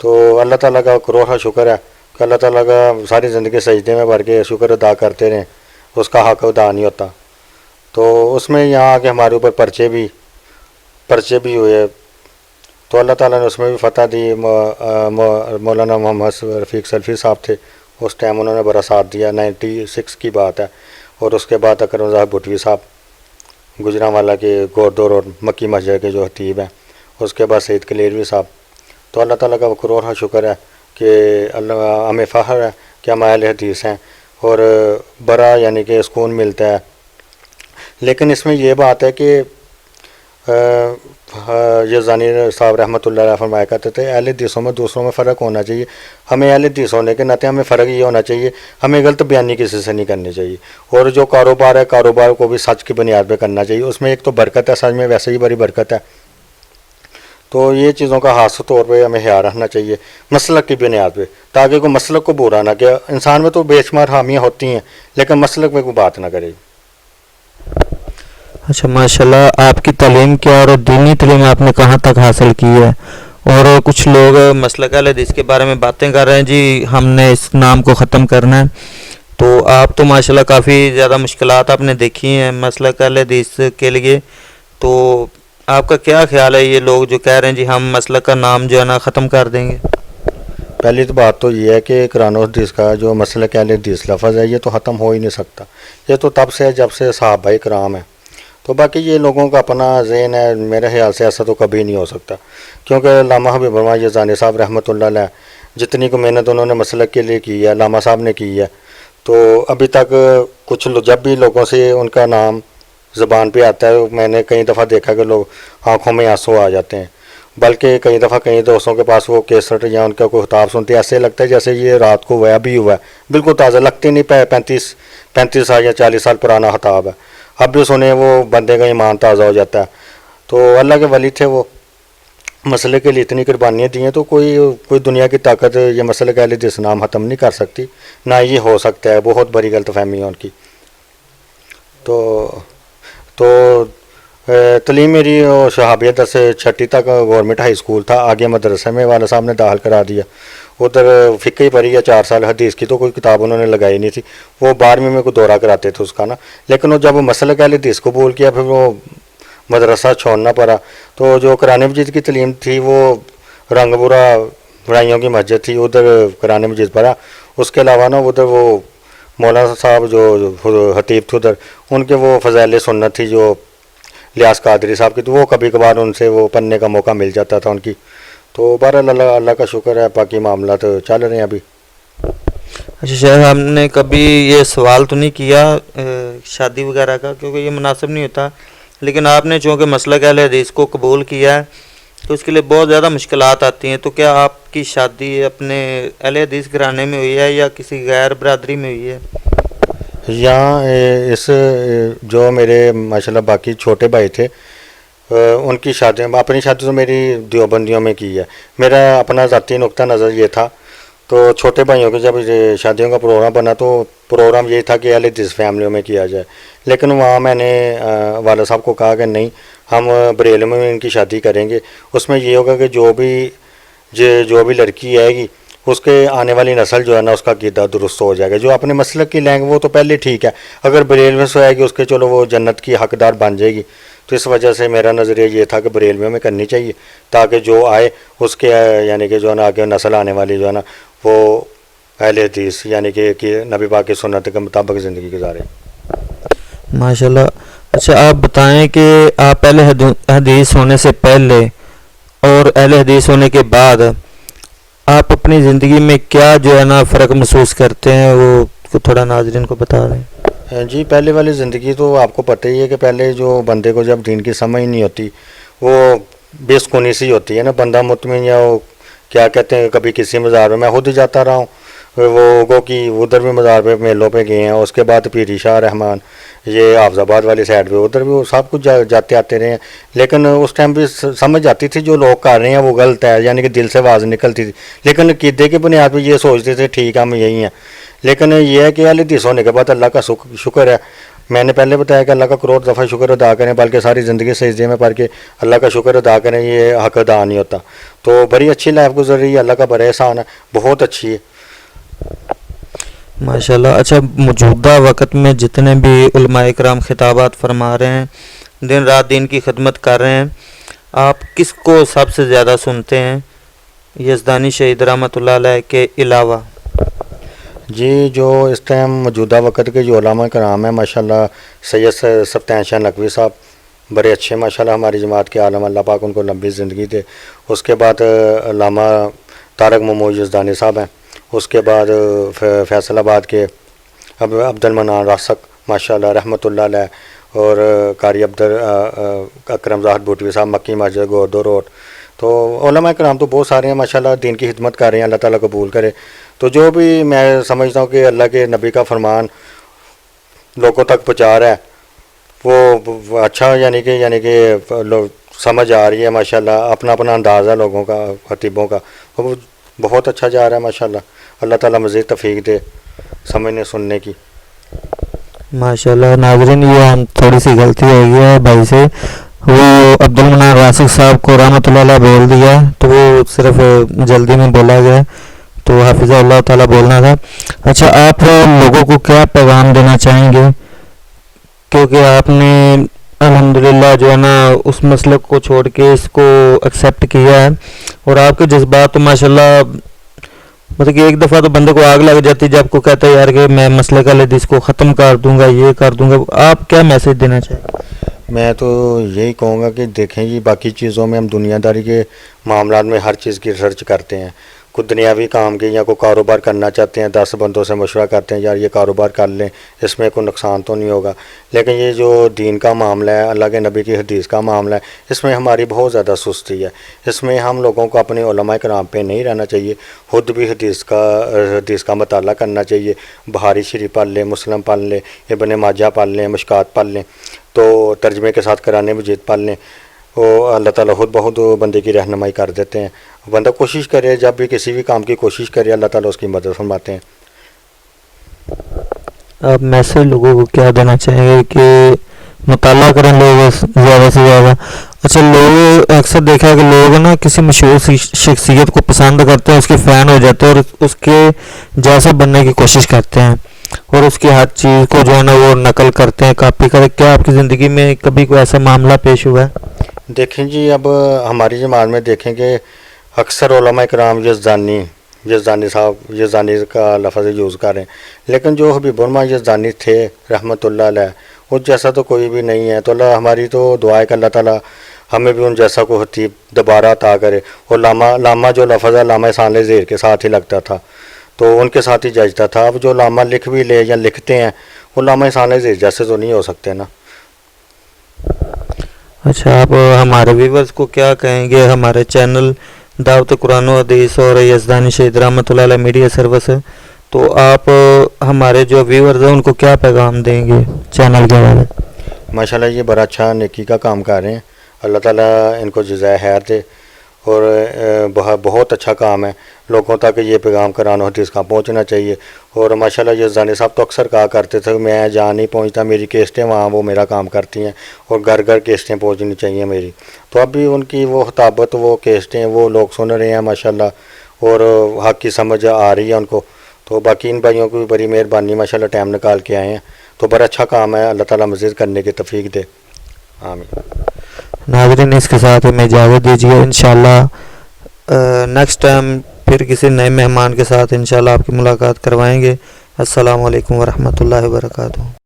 تو اللہ تعالیٰ کا کروڑ شکر ہے کہ اللہ تعالیٰ کا ساری زندگی سجدے میں بھر کے شکر ادا کرتے رہیں، اس کا حق ادا نہیں ہوتا۔ تو اس میں یہاں آ کے ہمارے اوپر پرچے بھی ہوئے، تو اللہ تعالیٰ نے اس میں بھی فتح دی۔ مولانا محمد رفیق سلفی صاحب تھے اس ٹائم، انہوں نے بڑا ساتھ دیا، 96 کی بات ہے۔ اور اس کے بعد اکرم صاحب بھٹوی صاحب گجرانوالا کے گوردور اور مکی مسجد کے جو خطیب ہیں، اس کے بعد سعید کلیروی صاحب۔ تو اللہ تعالیٰ کا کروڑ شکر ہے کہ اللہ ہمیں فخر ہے کہ ہم اہل حدیث ہیں، اور بڑا یعنی کہ سکون ملتا ہے۔ لیکن اس میں یہ بات ہے کہ یزدانی صاحب رحمۃ اللہ علیہ فرمایا کرتے تھے اہل حدیثوں میں دوسروں میں فرق ہونا چاہیے۔ ہمیں اہل حدیث ہونے کے ناطے ہمیں فرق یہ ہونا چاہیے، ہمیں غلط بیانی کسی سے نہیں کرنی چاہیے، اور جو کاروبار ہے کاروبار کو بھی سچ کی بنیاد پہ کرنا چاہیے۔ اس میں ایک تو برکت ہے، سچ میں ویسے ہی بڑی برکت ہے، تو یہ چیزوں کا خاص طور پہ ہمیں خیال رکھنا چاہیے مسلک کی بنیاد پہ، تاکہ کوئی مسلک کو برا نہ کہ انسان میں تو بے شمار خامیاں ہوتی ہیں، لیکن مسلک میں کوئی بات نہ کرے۔ اچھا، ماشاءاللہ، آپ کی تعلیم کیا اور دینی تعلیم آپ نے کہاں تک حاصل کی ہے؟ اور کچھ لوگ مسلک اہل حدیث کے بارے میں باتیں کر رہے ہیں جی ہم نے اس نام کو ختم کرنا ہے، تو آپ تو ماشاءاللہ کافی زیادہ مشکلات آپ نے دیکھی ہیں مسلک اہل حدیث کے لیے، تو آپ کا کیا خیال ہے یہ لوگ جو کہہ رہے ہیں جی ہم مسلک کا نام جو ہے نا ختم کر دیں گے؟ پہلی تو بات تو یہ ہے کہ قرآن و حدیث کا جو مسلک اہل حدیث لفظ ہے یہ تو ختم ہو ہی نہیں سکتا، یہ تو تب سے ہے جب سے صحابہ کرام ہیں۔ تو باقی یہ لوگوں کا اپنا ذہن ہے، میرے خیال سے ایسا تو کبھی نہیں ہو سکتا، کیونکہ علامہ حبیب اللہ یزدانی صاحب رحمۃ اللہ علیہ جتنی کو محنت انہوں نے مسلک کے لیے کی ہے، علامہ صاحب نے کی ہے، تو ابھی تک کچھ جب بھی لوگوں سے ان کا نام زبان پہ آتا ہے، میں نے کئی دفعہ دیکھا کہ لوگ آنکھوں میں آنسو آ جاتے ہیں، بلکہ کئی دفعہ کئی دوستوں کے پاس وہ کیسٹ یا ان کا کوئی خطاب سنتے ہیں، ایسے لگتا ہے جیسے یہ رات کو ہوا بھی ہوا ہے، بالکل تازہ لگتے نہیں، 35 سال یا 40 سال پرانا خطاب ہے، اب بھی سنیں وہ بندے کا ایمان تازہ ہو جاتا ہے۔ تو اللہ کے ولی تھے، وہ مسئلے کے لیے اتنی قربانیاں دی ہیں، تو کوئی دنیا کی طاقت یہ مسئلے کے اہل حدیث نام ختم نہیں کر سکتی، نہ یہ ہو سکتا ہے، بہت بڑی غلط فہمی ہے ان کی۔ تو تعلیم میری شہابیت سے 6 تک گورنمنٹ ہائی اسکول تھا، آگے مدرسے میں والد صاحب نے داخل کرا دیا، ادھر فقہ ہی پڑھی ہے 4 سال، حدیث کی تو کوئی کتاب انہوں نے لگائی نہیں تھی، وہ 12ویں میں کوئی دورہ کراتے تھے اس کا نا، لیکن وہ جب مسلک اہل حدیث قبول کیا پھر وہ مدرسہ چھوڑنا پڑا۔ تو جو قرآن مجید کی تعلیم تھی وہ رنگ پورہ رائیوں کی مسجد تھی، ادھر قرآن مجید پڑھا، اس کے علاوہ نا ادھر وہ مولانا صاحب جو خطیب تھے ادھر ان کے وہ فضائل سنت تھی جو لیاس قادری صاحب کی، تو وہ کبھی کبھار ان سے وہ پڑھنے کا موقع مل جاتا تھا ان کی۔ تو بہرحال اللہ کا شکر ہے، باقی معاملات چل رہے ہیں ابھی۔ اچھا شیخ، ہم نے کبھی یہ سوال تو نہیں کیا شادی وغیرہ کا، کیونکہ یہ مناسب نہیں ہوتا، لیکن آپ نے چونکہ مسلک اہل حدیث کو قبول کیا ہے تو اس کے لیے بہت زیادہ مشکلات آتی ہیں، تو کیا آپ کی شادی اپنے اہل حدیث گھرانے میں ہوئی ہے یا کسی غیر برادری میں ہوئی ہے؟ یہاں اس جو میرے ماشاءاللہ باقی چھوٹے بھائی تھے ان کی شادی، اپنی شادی تو میری دیوبندیوں میں کی ہے، میرا اپنا ذاتی نقطہ نظر یہ تھا، تو چھوٹے بھائیوں کے جب شادیوں کا پروگرام بنا تو پروگرام یہی تھا کہ اہل حدیث فیملیوں میں کیا جائے، لیکن وہاں میں نے والد صاحب کو کہا کہ نہیں، ہم بریلوں میں ان کی شادی کریں گے، اس میں یہ ہوگا کہ جو بھی لڑکی آئے گی اس کے آنے والی نسل جو ہے نا اس کا عقیدہ درست ہو جائے گا، جو اپنے مسلک کی لیں گے وہ تو پہلے ٹھیک ہے، اگر بریلوی سے آئے گی اس کے چلو وہ جنت کی حقدار بن جائے گی، تو اس وجہ سے میرا نظریہ یہ تھا کہ بریلویوں میں کرنی چاہیے، تاکہ جو آئے اس کے یعنی کہ جو ہے نا آگے نسل آنے والی جو ہے نا وہ اہل حدیث یعنی کہ نبی پاک کی سنت کے مطابق زندگی گزارے۔ ماشاءاللہ۔ اچھا آپ بتائیں کہ آپ اہل حدیث ہونے سے پہلے اور اہل حدیث ہونے کے بعد آپ اپنی زندگی میں کیا جو ہے نا فرق محسوس کرتے ہیں، وہ تھوڑا ناظرین کو بتا دیں۔ جی پہلے والی زندگی تو آپ کو پتہ ہی ہے کہ پہلے جو بندے کو جب دین کی سمجھ نہیں ہوتی وہ بے سکونی سی ہوتی ہے نا، بندہ مطمئن یا وہ کیا کہتے ہیں، کبھی کسی مزار میں خود ہی جاتا رہا ہوں، وہ گو کہ ادھر بھی مزار پہ میلوں پہ گئے ہیں، اس کے بعد پیری شاہ رحمان یہ حافظ آباد والی سائڈ پہ ادھر بھی وہ سب کچھ جاتے آتے رہے ہیں، لیکن اس ٹائم بھی سمجھ آتی تھی جو لوگ کر رہے ہیں وہ غلط ہے، یعنی کہ دل سے آواز نکلتی تھی، لیکن عقیدے کی بنیاد پہ یہ سوچتے تھے ٹھیک ہم یہی ہیں، لیکن یہ ہے کہ اہل حدیث ہونے کے بعد اللہ کا شکر ہے میں نے پہلے بتایا کہ اللہ کا کروڑ دفعہ شکر ادا کریں، بلکہ ساری زندگی سجدے میں پڑھ کے اللہ کا شکر ادا کریں، یہ حق ادا نہیں ہوتا. تو بڑی اچھی لائف گزر رہی ہے، اللہ کا بڑا احسان ہے، بہت اچھی ہے. ماشاءاللہ. اچھا، موجودہ وقت میں جتنے بھی علماء کرام خطابات فرما رہے ہیں، دن رات دین کی خدمت کر رہے ہیں، آپ کس کو سب سے زیادہ سنتے ہیں یزدانی شہید رحمۃ اللہ علیہ کے علاوہ؟ جی، جو اس ٹائم موجودہ وقت کے جو علماء کرام ہیں ماشاءاللہ، سید سفتین شاہ نقوی صاحب بڑے اچھے ماشاءاللہ ہماری جماعت کے عالم، اللہ پاک ان کو لمبی زندگی دے. اس کے بعد علامہ طارق محمود یزدانی صاحب ہیں. اس کے بعد فیصل آباد کے عبد المنان راسک ماشاءاللہ رحمۃ اللہ علیہ، اور قاری اکرم زاہد بوٹوی صاحب مکی مسجد گوردو روڈ. تو علماء کرام تو بہت سارے ہیں ماشاءاللہ، دین کی خدمت کر رہے ہیں، اللہ تعالیٰ قبول کرے. تو جو بھی میں سمجھتا ہوں کہ اللہ کے نبی کا فرمان لوگوں تک پہنچا رہا ہے وہ اچھا، یعنی کہ سمجھ آ رہی ہے ماشاءاللہ. اپنا اپنا انداز ہے لوگوں کا، خطیبوں کا، وہ بہت اچھا جا رہا ہے ماشاءاللہ. اللہ تعالیٰ مزید توفیق دے سمجھنے سننے کی. ماشاءاللہ. ناظرین، یہ ہم تھوڑی سی غلطی ہو گئی ہے بھائی سے، وہ عبد المنان راسک صاحب کو رحمۃ اللہ علیہ بول دیا، تو وہ صرف جلدی میں بولا گیا، تو حافظ اللہ تعالیٰ بولنا تھا. اچھا، آپ لوگوں کو کیا پیغام دینا چاہیں گے؟ کیونکہ آپ نے الحمدللہ جو ہے نا اس مسلک کو چھوڑ کے اس کو ایکسیپٹ کیا ہے، اور آپ کے جذبات تو ماشاءاللہ، مطلب کہ ایک دفعہ تو بندے کو آگ لگ جاتی جب کو کہتا ہے یار کہ میں مسلک اہل حدیث کو ختم کر دوں گا، یہ کر دوں گا. آپ کیا میسج دینا چاہیں؟ میں تو یہی کہوں گا کہ دیکھیں جی، باقی چیزوں میں ہم دنیا داری کے معاملات میں ہر چیز کی ریسرچ کرتے ہیں. کوئی دنیاوی کام کی یا کوئی کاروبار کرنا چاہتے ہیں، 10 بندوں سے مشورہ کرتے ہیں یار یہ کاروبار کر لیں، اس میں کوئی نقصان تو نہیں ہوگا. لیکن یہ جو دین کا معاملہ ہے، اللہ کے نبی کی حدیث کا معاملہ ہے، اس میں ہماری بہت زیادہ سستی ہے. اس میں ہم لوگوں کو اپنے علماء کرام پہ نہیں رہنا چاہیے، خود بھی حدیث کا مطالعہ کرنا چاہیے. بخاری شریف پڑھ لیں، مسلم پڑھ لیں، ابن ماجہ پڑھ لیں، مشکات پڑھ لیں، تو ترجمے کے ساتھ قرآن مجید پڑھ لیں. وہ اللہ تعالیٰ خود بہت بندے کی رہنمائی کر دیتے ہیں. بندہ کوشش کرے، جب بھی کسی بھی کام کی کوشش کرے، اللہ تعالیٰ اس کی مدد فرماتے ہیں. آپ میسج لوگوں کو کیا دینا چاہیں گے کہ مطالعہ کریں لوگ زیادہ سے زیادہ؟ اچھا، لوگ اکثر دیکھا ہے کہ لوگ نا کسی مشہور شخصیت کو پسند کرتے ہیں، اس کے فین ہو جاتے ہیں، اور اس کے جیسا بننے کی کوشش کرتے ہیں، اور اس کی ہر چیز کو جو ہے نا وہ نقل کرتے ہیں، کاپی کرتے. کیا آپ کی زندگی میں کبھی کوئی ایسا معاملہ پیش ہوا ہے؟ دیکھیں جی، اب ہماری جماعت میں دیکھیں کہ اکثر علماء کرام یزدانی صاحب یزدانی کا لفظ یوز کر رہے ہیں، لیکن جو حبیب الرحمن یزدانی تھے رحمۃ اللہ علیہ، اس جیسا تو کوئی بھی نہیں ہے. تو اللہ ہماری تو دعا ہے کہ اللہ تعالیٰ ہمیں بھی ان جیسا کو خطیب دوبارہ عطا کرے. اور لامہ جو لفظ ہے لامہ ثانِ زیر کے ساتھ ہی لگتا تھا، تو ان کے ساتھ ہی ججتا تھا. اب جو لامہ لکھ بھی لے یا لکھتے ہیں، وہ لامہ ثانِ زیر جیسے تو نہیں ہو سکتے نا. اچھا، آپ ہمارے ویورز کو کیا کہیں گے؟ ہمارے چینل دعوت قرآن و حدیث اور یزدانی شہید رحمۃ اللہ علیہ میڈیا سروس ہے، تو آپ ہمارے جو ویورز ہیں ان کو کیا پیغام دیں گے چینل کے بارے میں؟ ماشاءاللہ یہ بڑا اچھا نیکی کا کام کر رہے ہیں، اللہ تعالیٰ ان کو جزائے خیر دے. اور بہت اچھا کام ہے، لوگوں تک یہ پیغام قرآن و حدیث کا پہنچنا چاہیے. اور ماشاءاللہ یزدانی صاحب تو اکثر کہا کرتے تھے میں جہاں نہیں پہنچتا، میری کیسٹیں وہاں وہ میرا کام کرتی ہیں، اور گھر گھر کیسٹیں پہنچنی چاہیے میری. تو اب بھی ان کی وہ خطابت، وہ کیسٹیں وہ لوگ سن رہے ہیں ماشاءاللہ، اور حق کی سمجھ آ رہی ہے ان کو. تو باقی ان بھائیوں کی بھی بڑی مہربانی، ماشاءاللہ ٹائم نکال کے آئے ہیں، تو بڑا اچھا کام ہے. اللہ تعالیٰ مزید کرنے کی توفیق دے، آمین. ناظرین، اس کے ساتھ ہمیں اجازت دیجیے. انشاءاللہ نیکسٹ ٹائم پھر کسی نئے مہمان کے ساتھ انشاءاللہ آپ کی ملاقات کروائیں گے. السلام علیکم ورحمۃ اللہ وبرکاتہ.